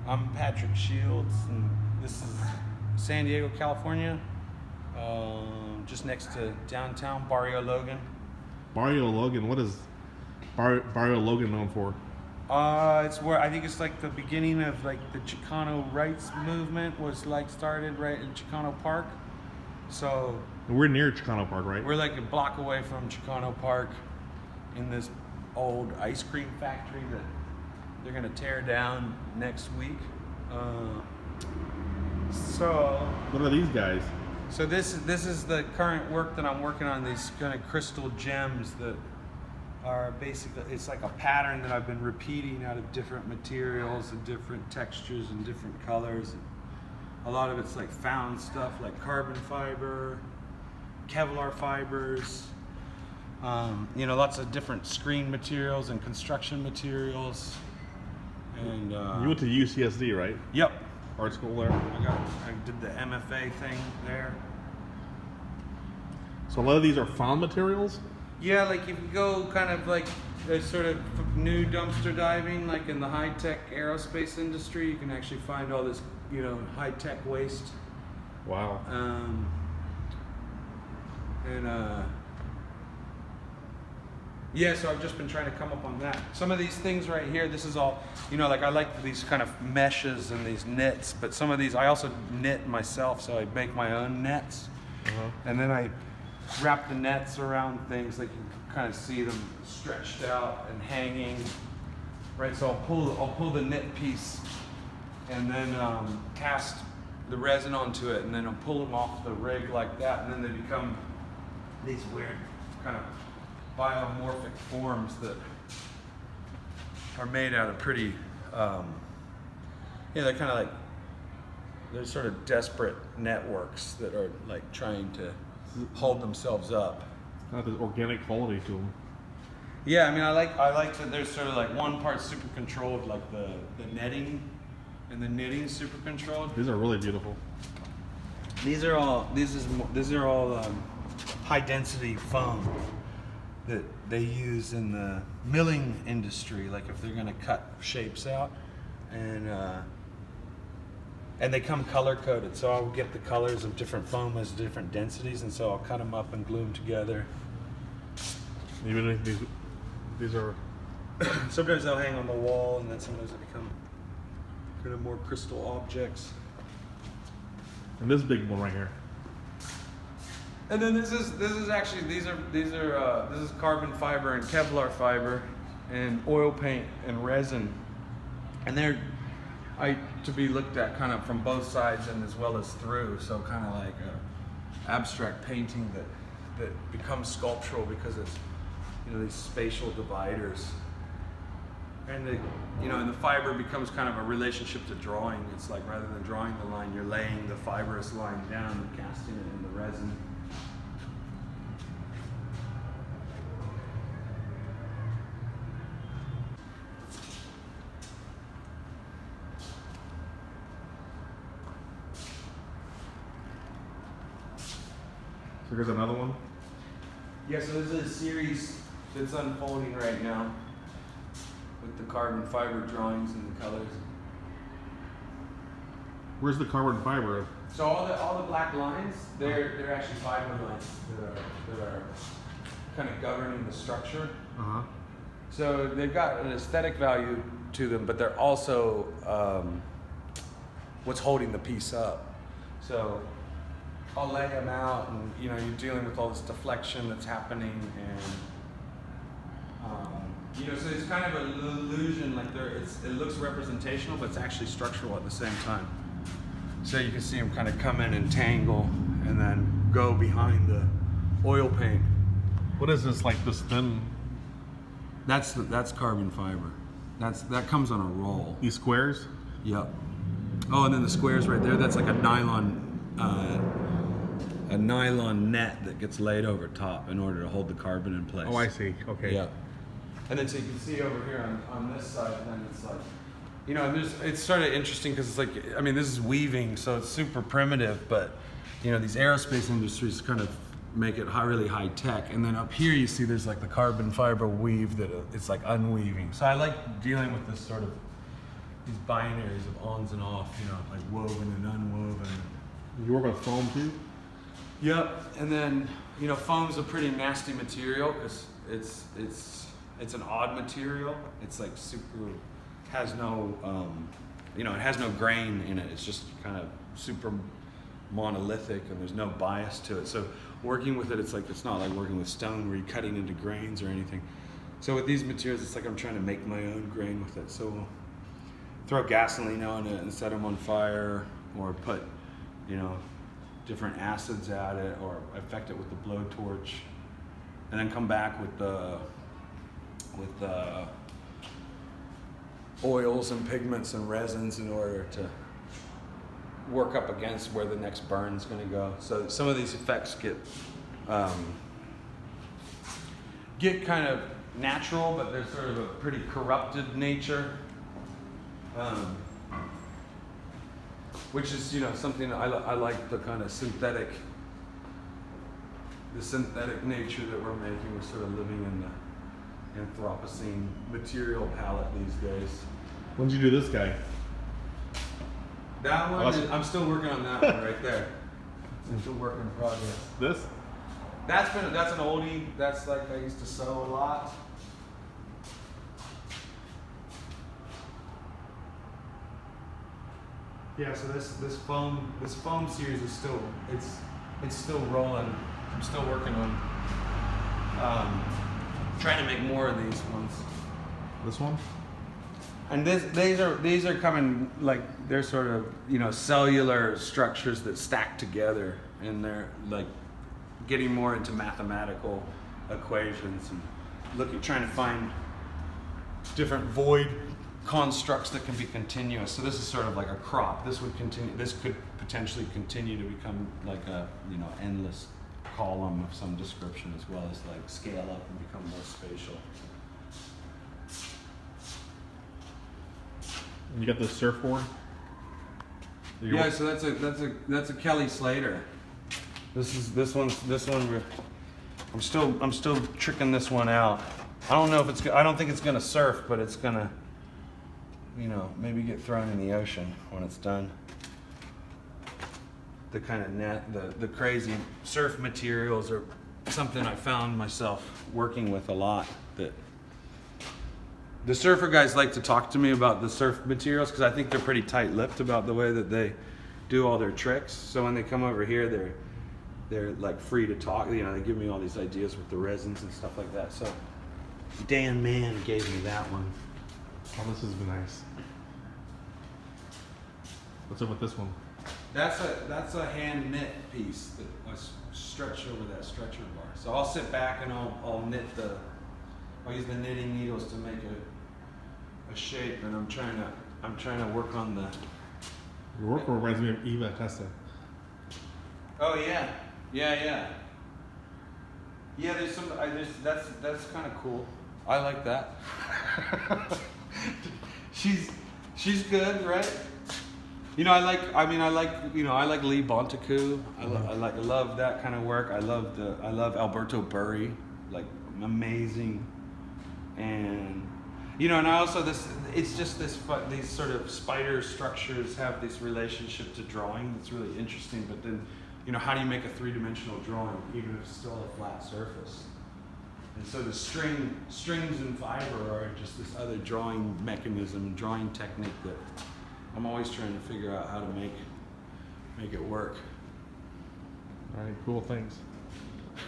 I'm Patrick Shields, and this is San Diego, California, just next to downtown Barrio Logan. Barrio Logan, what is Barrio Logan known for? It's where I think it's like the beginning of like the Chicano rights movement was like started right in Chicano Park. So we're near Chicano Park, right? We're like a block away from Chicano Park in this old ice cream factory that they're gonna tear down next week. So what are these guys? So this is the current work that I'm working on. These kind of crystal gems that are basically, it's like a pattern that I've been repeating out of different materials and different textures and different colors. A lot of it's like found stuff like carbon fiber, Kevlar fibers, lots of different screen materials and construction materials. And you went to UCSD, right? Yep. Art school there? I did the MFA thing there. So a lot of these are found materials? Yeah, like if you go kind of like there's sort of new dumpster diving, like in the high-tech aerospace industry, you can actually find all this, high-tech waste. Wow. Yeah, so I've just been trying to come up on that. Some of these things right here, this is all, like I like these kind of meshes and these knits, but some of these, I also knit myself, so I make my own nets. And then I wrap the nets around things, like you can kind of see them stretched out and hanging, right? So I'll pull the knit piece and then cast the resin onto it, and then I'll pull them off the rig like that, and then they become these weird kind of biomorphic forms that are made out of pretty, they're kind of like, they're sort of desperate networks that are like trying to hold themselves up. It's got this organic quality to them. Yeah, I mean, I like that there's sort of like one part super controlled, like the netting, and the knitting super controlled. These are really beautiful. These are all high density foam that they use in the milling industry, like if they're going to cut shapes out, and they come color coded. So I'll get the colors of different foam as different densities, and so I'll cut them up and glue them together. Even these are sometimes they'll hang on the wall, and then sometimes they become kind of more crystal objects. And this big one right here. And then this is actually this is carbon fiber and Kevlar fiber and oil paint and resin, and they're to be looked at kind of from both sides and as well as through. So kind of like a abstract painting that becomes sculptural because it's these spatial dividers, and the fiber becomes kind of a relationship to drawing. It's like rather than drawing the line, you're laying the fibrous line down and casting it in the resin. So here's another one? Yeah, so this is a series that's unfolding right now with the carbon fiber drawings and the colors. Where's the carbon fiber? So all the black lines, they're actually fiber lines that are kind of governing the structure. So they've got an aesthetic value to them, but they're also what's holding the piece up. So I'll lay them out, and you're dealing with all this deflection that's happening, and so it's kind of an illusion, like it looks representational, but it's actually structural at the same time. So you can see them kind of come in and tangle, and then go behind the oil paint. What is this, like this thin? That's carbon fiber. That comes on a roll. These squares? Yep. Oh, and then the squares right there. That's like a nylon net that gets laid over top in order to hold the carbon in place. Oh, I see. Okay. Yeah. And then so you can see over here on this side, then it's like, it's sort of interesting because it's like, this is weaving, so it's super primitive, but these aerospace industries kind of make it really high tech. And then up here you see there's like the carbon fiber weave that it's like unweaving. So I like dealing with this sort of these binaries of ons and off, you know, like woven and unwoven. You work with foam too? Yep, and then, you know, foam's a pretty nasty material because it's an odd material. It's like super, has no, you know, it has no grain in it. It's just kind of super monolithic and there's no bias to it. So working with it, it's not like working with stone where you're cutting into grains or anything. So with these materials, it's like I'm trying to make my own grain with it. So we'll throw gasoline on it and set them on fire, or put, you know, different acids at it, or affect it with the blowtorch, and then come back with the oils and pigments and resins in order to work up against where the next burn's going to go. So some of these effects get kind of natural, but they're sort of a pretty corrupted nature, which is, you know, something I like, the kind of synthetic nature that we're making. We're sort of living in the Anthropocene material palette these days. When did you do this guy? That one, I'm still working on that one right there. It's a work in progress. This? That's an oldie. That's like I used to sew a lot. Yeah, so this foam series is still it's still rolling. I'm still working on trying to make more of these ones. This one? And these are coming, like, they're sort of, you know, cellular structures that stack together, and they're like getting more into mathematical equations and trying to find different void constructs that can be continuous. So this is sort of like a crop. This could potentially continue to become like a, you know, endless column of some description, as well as like scale up and become more spatial. You got the surfboard? Yeah, so that's a Kelly Slater. This one. I'm still tricking this one out. I don't think it's gonna surf, but it's gonna, you know, maybe get thrown in the ocean when it's done. The kind of the crazy surf materials are something I found myself working with a lot. That the surfer guys like to talk to me about the surf materials because I think they're pretty tight-lipped about the way that they do all their tricks. So when they come over here, they're like free to talk. You know, they give me all these ideas with the resins and stuff like that. So Dan Mann gave me that one. Oh, this is nice. What's up with this one? That's a hand knit piece that was stretched over that stretcher bar. So I'll sit back and I'll use the knitting needles to make a shape, and I'm trying to work on the. Your work reminds me of Eva Tessa. Oh yeah. Yeah, that's kind of cool. I like that. She's good, right? You know, I like Lee Bontecu. I love that kind of work. I love Alberto Burri, like amazing. And you know, and I also these sort of spider structures have this relationship to drawing that's really interesting. But then, you know, how do you make a three-dimensional drawing even if it's still a flat surface? And so the strings and fiber are just this other drawing mechanism, drawing technique that I'm always trying to figure out how to make it work. All right, cool, thanks.